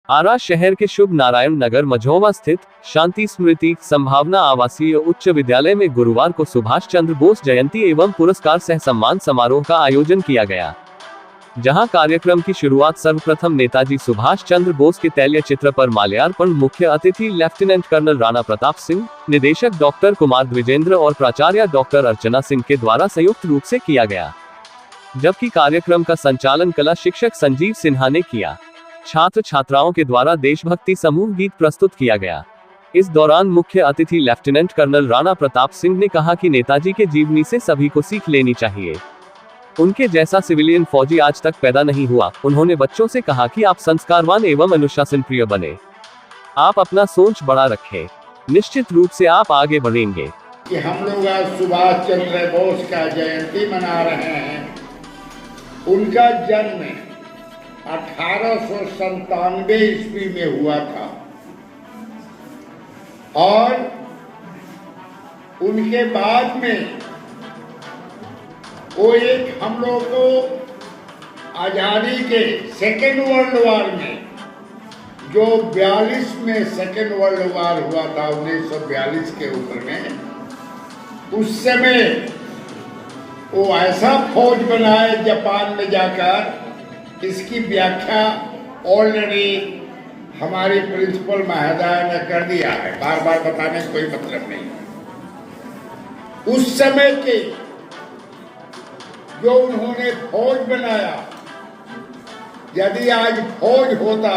आरा शहर के शुभ नारायण नगर मझौवा स्थित शांति स्मृति संभावना आवासीय उच्च विद्यालय में गुरुवार को सुभाष चंद्र बोस जयंती एवं पुरस्कार सह सम्मान समारोह का आयोजन किया गया, जहां कार्यक्रम की शुरुआत सर्वप्रथम नेताजी सुभाष चंद्र बोस के तैल्य चित्र पर माल्यार्पण मुख्य अतिथि लेफ्टिनेंट कर्नल राणा प्रताप सिंह, निदेशक डॉक्टर कुमार द्विजेंद्र और प्राचार्य डॉक्टर अर्चना सिंह के द्वारा संयुक्त रूप से किया गया, जबकि कार्यक्रम का संचालन कला शिक्षक संजीव सिन्हा ने किया। छात्र छात्राओं के द्वारा देशभक्ति समूह गीत प्रस्तुत किया गया। इस दौरान मुख्य अतिथि लेफ्टिनेंट कर्नल राणा प्रताप सिंह ने कहा कि नेताजी के जीवनी से सभी को सीख लेनी चाहिए। उनके जैसा सिविलियन फौजी आज तक पैदा नहीं हुआ। उन्होंने बच्चों से कहा कि आप संस्कारवान एवं अनुशासन प्रिय बने, आप अपना सोच बड़ा रखें, निश्चित रूप से आप आगे बढ़ेंगे। कि हम लोग आज सुभाष चंद्र बोस का जयंती मना रहे हैं। उनका जन्म 1897 ईस्वी में हुआ था और उनके बाद में वो एक हम लोग को आजादी के सेकेंड वर्ल्ड वॉर में, जो 42 में सेकेंड वर्ल्ड वॉर हुआ था 1942 के ऊपर में, उस समय वो ऐसा फौज बनाए जापान में जाकर, इसकी व्याख्या ऑलरेडी हमारी प्रिंसिपल महोदया ने कर दिया है, बार बार बताने का कोई मतलब नहीं। उस समय के जो उन्होंने फौज बनाया, यदि आज फौज होता,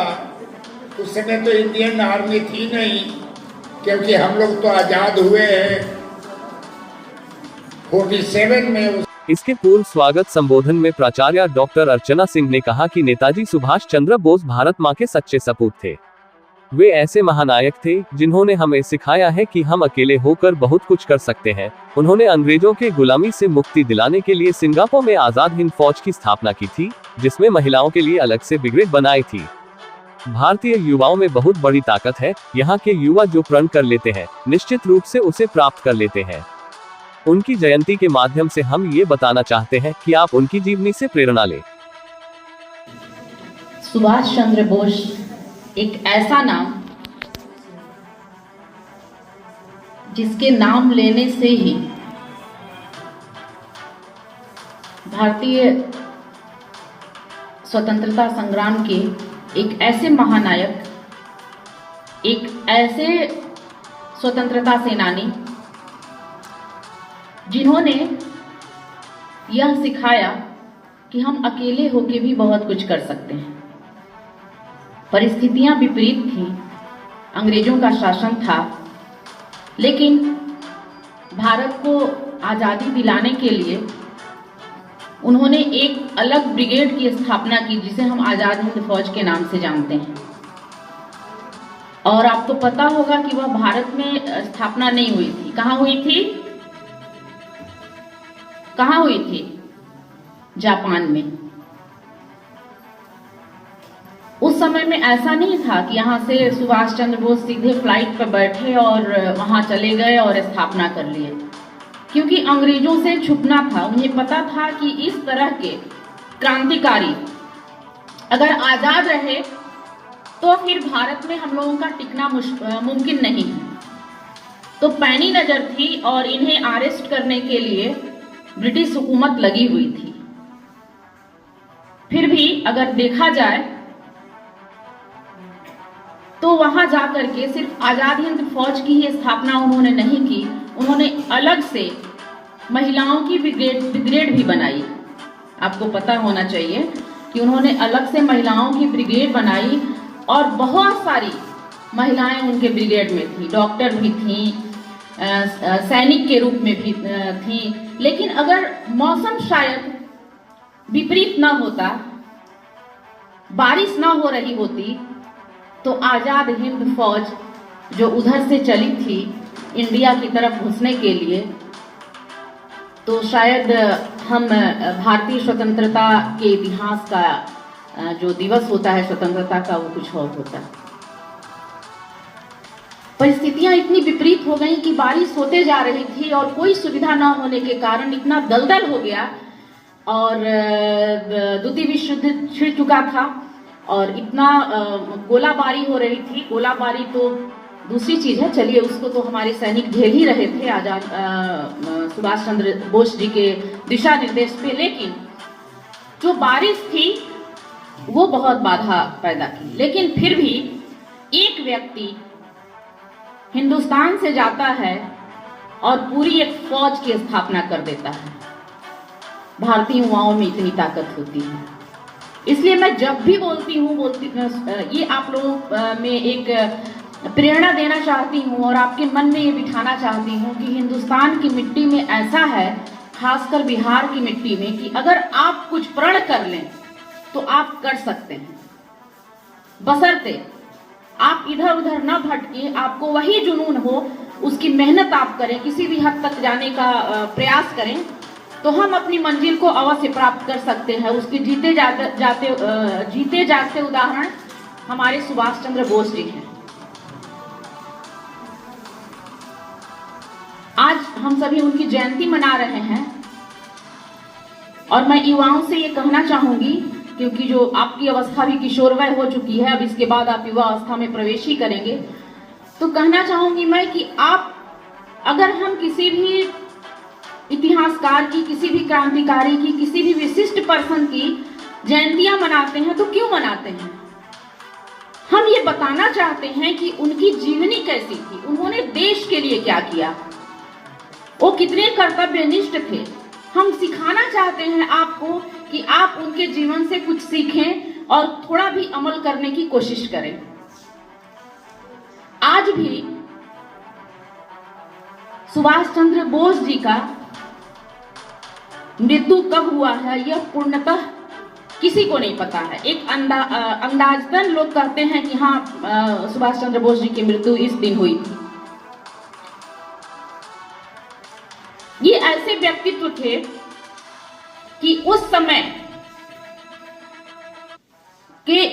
उस समय तो इंडियन आर्मी थी नहीं, क्योंकि हम लोग तो आजाद हुए हैं 47 में। इसके पूर्व स्वागत संबोधन में प्राचार्य डॉक्टर अर्चना सिंह ने कहा कि नेताजी सुभाष चंद्र बोस भारत मां के सच्चे सपूत थे। वे ऐसे महानायक थे जिन्होंने हमें सिखाया है कि हम अकेले होकर बहुत कुछ कर सकते हैं। उन्होंने अंग्रेजों के गुलामी से मुक्ति दिलाने के लिए सिंगापुर में आजाद हिंद फौज की स्थापना की थी, जिसमें महिलाओं के लिए अलग से ब्रिगेड बनाई थी। भारतीय युवाओं में बहुत बड़ी ताकत है। यहाँ के युवा जो प्रण कर लेते हैं, निश्चित रूप से उसे प्राप्त कर लेते हैं। उनकी जयंती के माध्यम से हम ये बताना चाहते हैं कि आप उनकी जीवनी से प्रेरणा लें। सुभाष चंद्र बोस एक ऐसा नाम जिसके नाम लेने से ही भारतीय स्वतंत्रता संग्राम के एक ऐसे महानायक, एक ऐसे स्वतंत्रता सेनानी जिन्होंने यह सिखाया कि हम अकेले होके भी बहुत कुछ कर सकते हैं। परिस्थितियां विपरीत थीं, अंग्रेजों का शासन था, लेकिन भारत को आज़ादी दिलाने के लिए उन्होंने एक अलग ब्रिगेड की स्थापना की, जिसे हम आज़ाद हिंद फौज के नाम से जानते हैं। और आपको पता होगा कि वह भारत में स्थापना नहीं हुई थी। कहाँ हुई थी? कहाँ हुई थी? जापान में। उस समय में ऐसा नहीं था कि यहाँ से सुभाष चंद्र बोस सीधे फ्लाइट पर बैठे और वहां चले गए और स्थापना कर लिए, क्योंकि अंग्रेजों से छुपना था। उन्हें पता था कि इस तरह के क्रांतिकारी अगर आजाद रहे तो फिर भारत में हम लोगों का टिकना मुमकिन नहीं है। तो पैनी नजर थी और इन्हें अरेस्ट करने के लिए ब्रिटिश हुकूमत लगी हुई थी। फिर भी अगर देखा जाए तो वहां जाकर के सिर्फ आजाद हिंद फौज की ही स्थापना उन्होंने नहीं की, उन्होंने अलग से महिलाओं की ब्रिगेड भी बनाई। आपको पता होना चाहिए कि उन्होंने अलग से महिलाओं की ब्रिगेड बनाई और बहुत सारी महिलाएं उनके ब्रिगेड में थी। डॉक्टर भी थी, सैनिक के रूप में भी थी। लेकिन अगर मौसम शायद विपरीत ना होता, बारिश ना हो रही होती, तो आजाद हिंद फौज जो उधर से चली थी इंडिया की तरफ घुसने के लिए, तो शायद हम भारतीय स्वतंत्रता के इतिहास का जो दिवस होता है स्वतंत्रता का, वो कुछ और होता। परिस्थितियां इतनी विपरीत हो गई कि बारिश होते जा रही थी और कोई सुविधा न होने के कारण इतना दलदल हो गया और द्वितीय विश्व युद्ध छिड़ चुका था। और इतना गोलाबारी हो रही थी। गोलाबारी तो दूसरी चीज है, चलिए उसको तो हमारे सैनिक झेल ही रहे थे आजाद सुभाष चंद्र बोस जी के दिशा निर्देश पे, लेकिन जो बारिश थी वो बहुत बाधा पैदा की। लेकिन फिर भी एक व्यक्ति हिंदुस्तान से जाता है और पूरी एक फौज की स्थापना कर देता है। भारतीय युवाओं में इतनी ताकत होती है। इसलिए मैं जब भी बोलती हूँ ये आप लोगों में एक प्रेरणा देना चाहती हूँ और आपके मन में ये बिठाना चाहती हूँ कि हिंदुस्तान की मिट्टी में ऐसा है, खासकर बिहार की मिट्टी में, कि अगर आप कुछ प्रण कर लें तो आप कर सकते हैं, बशर्ते आप इधर उधर न भटके, आपको वही जुनून हो, उसकी मेहनत आप करें, किसी भी हद तक जाने का प्रयास करें, तो हम अपनी मंजिल को अवश्य प्राप्त कर सकते हैं। उसके जीते जागते उदाहरण हमारे सुभाष चंद्र बोस जी हैं। आज हम सभी उनकी जयंती मना रहे हैं और मैं युवाओं से ये कहना चाहूंगी, क्योंकि जो आपकी अवस्था भी किशोरवय हो चुकी है, अब इसके बाद आप युवा अवस्था में प्रवेश ही करेंगे, तो कहना चाहूंगी मैं कि आप, अगर हम किसी भी इतिहासकार की, किसी भी क्रांतिकारी की, किसी भी विशिष्ट पर्सन की जयंतियां मनाते हैं तो क्यों मनाते हैं? हम ये बताना चाहते हैं कि उनकी जीवनी कैसी थी, उन्होंने देश के लिए क्या किया, वो कितने कर्तव्यनिष्ठ थे। हम सिखाना चाहते हैं आपको कि आप उनके जीवन से कुछ सीखें और थोड़ा भी अमल करने की कोशिश करें। आज भी सुभाष चंद्र बोस जी का मृत्यु कब हुआ है यह पूर्णतः किसी को नहीं पता है। एक अंदाजतन लोग कहते हैं कि हाँ, सुभाष चंद्र बोस जी की मृत्यु इस दिन हुई थी। ये ऐसे व्यक्तित्व थे कि उस समय के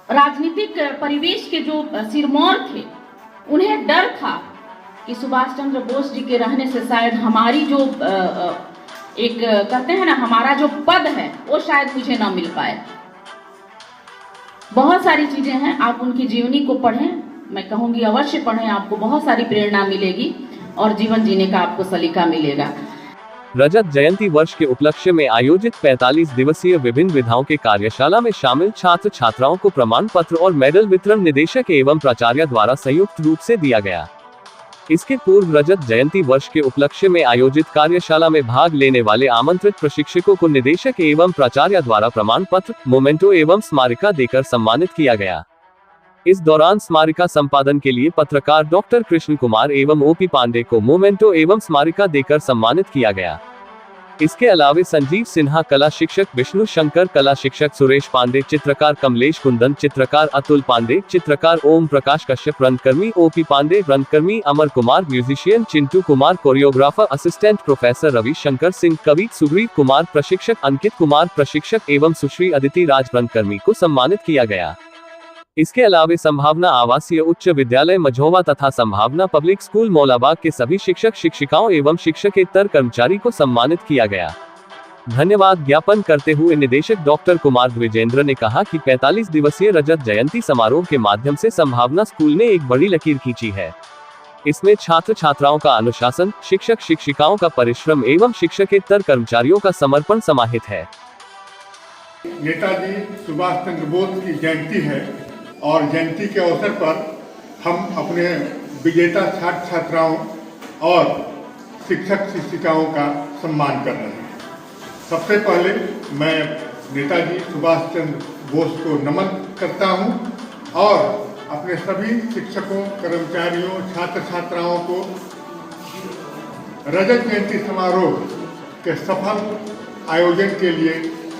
राजनीतिक परिवेश के जो सिरमौर थे, उन्हें डर था कि सुभाष चंद्र बोस जी के रहने से शायद हमारी जो एक कहते हैं ना, हमारा जो पद है वो शायद मुझे ना मिल पाए। बहुत सारी चीजें हैं, आप उनकी जीवनी को पढ़ें, मैं कहूंगी अवश्य पढ़ें, आपको बहुत सारी प्रेरणा मिलेगी और जीवन जीने का आपको सलीका मिलेगा। रजत जयंती वर्ष के उपलक्ष्य में आयोजित 45 दिवसीय विभिन्न विधाओं के कार्यशाला में शामिल छात्र छात्राओं को प्रमाण पत्र और मेडल वितरण निदेशक एवं प्राचार्य द्वारा संयुक्त रूप से दिया गया। इसके पूर्व रजत जयंती वर्ष के उपलक्ष्य में आयोजित कार्यशाला में भाग लेने वाले आमंत्रित प्रशिक्षकों को निदेशक एवं प्राचार्य द्वारा प्रमाण पत्र, मोमेंटो एवं स्मारिका देकर सम्मानित किया गया। इस दौरान स्मारिका संपादन के लिए पत्रकार डॉक्टर कृष्ण कुमार एवं ओपी पांडे को मोमेंटो एवं स्मारिका देकर सम्मानित किया गया। इसके अलावे संजीव सिन्हा कला शिक्षक, विष्णु शंकर कला शिक्षक, सुरेश पांडे चित्रकार, कमलेश कुंदन चित्रकार, अतुल पांडे चित्रकार, ओम प्रकाश कश्यप रंगकर्मी, ओपी पांडे रंगकर्मी, Amar Kumar musician, Chintu Kumar choreographer, assistant professor Ravi Shankar Singh कवि, सुग्रीव कुमार प्रशिक्षक, अंकित कुमार प्रशिक्षक एवं सुश्री अदिति राज रंगकर्मी को सम्मानित किया गया। इसके अलावे संभावना आवासीय उच्च विद्यालय मझौवा तथा संभावना पब्लिक स्कूल मौलाबाग के सभी शिक्षक शिक्षिकाओं एवं शिक्षकेतर कर्मचारी को सम्मानित किया गया। धन्यवाद ज्ञापन करते हुए निदेशक डॉक्टर कुमार द्विजेंद्र ने कहा कि 45 दिवसीय रजत जयंती समारोह के माध्यम से संभावना स्कूल ने एक बड़ी लकीर खींची है। इसमें छात्र छात्राओं का अनुशासन, शिक्षक शिक्षिकाओं का परिश्रम एवं शिक्षकेतर कर्मचारियों का समर्पण समाहित है। नेताजी सुभाष चंद्र बोस की जयंती है और जयंती के अवसर पर हम अपने विजेता छात्र छात्राओं और शिक्षक शिक्षिकाओं का सम्मान कर रहे हैं। सबसे पहले मैं नेताजी सुभाष चंद्र बोस को नमन करता हूं और अपने सभी शिक्षकों, कर्मचारियों, छात्र छात्राओं को रजत जयंती समारोह के सफल आयोजन के लिए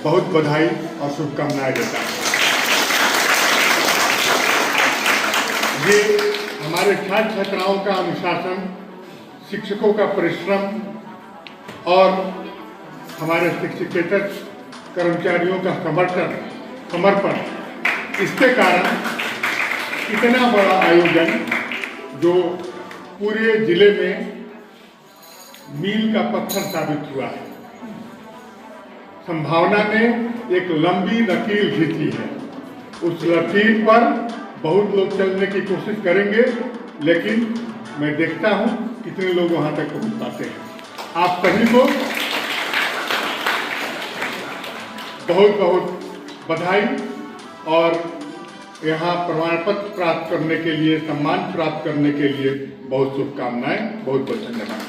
बहुत बधाई और शुभकामनाएं देता हूं। ये हमारे छात्र छात्राओं का अनुशासन, शिक्षकों का परिश्रम और हमारे शिक्षकेतर कर्मचारियों का समर्पण, इसके कारण इतना बड़ा आयोजन जो पूरे जिले में मील का पत्थर साबित हुआ है। संभावना ने एक लंबी लकीर खींची है। उस लकीर पर बहुत लोग चलने की कोशिश करेंगे, लेकिन मैं देखता हूं कितने लोग वहां तक पहुंच पाते हैं। आप सभी को बहुत बहुत बधाई और यहाँ प्रमाण पत्र प्राप्त करने के लिए, सम्मान प्राप्त करने के लिए बहुत शुभकामनाएं। बहुत बहुत धन्यवाद।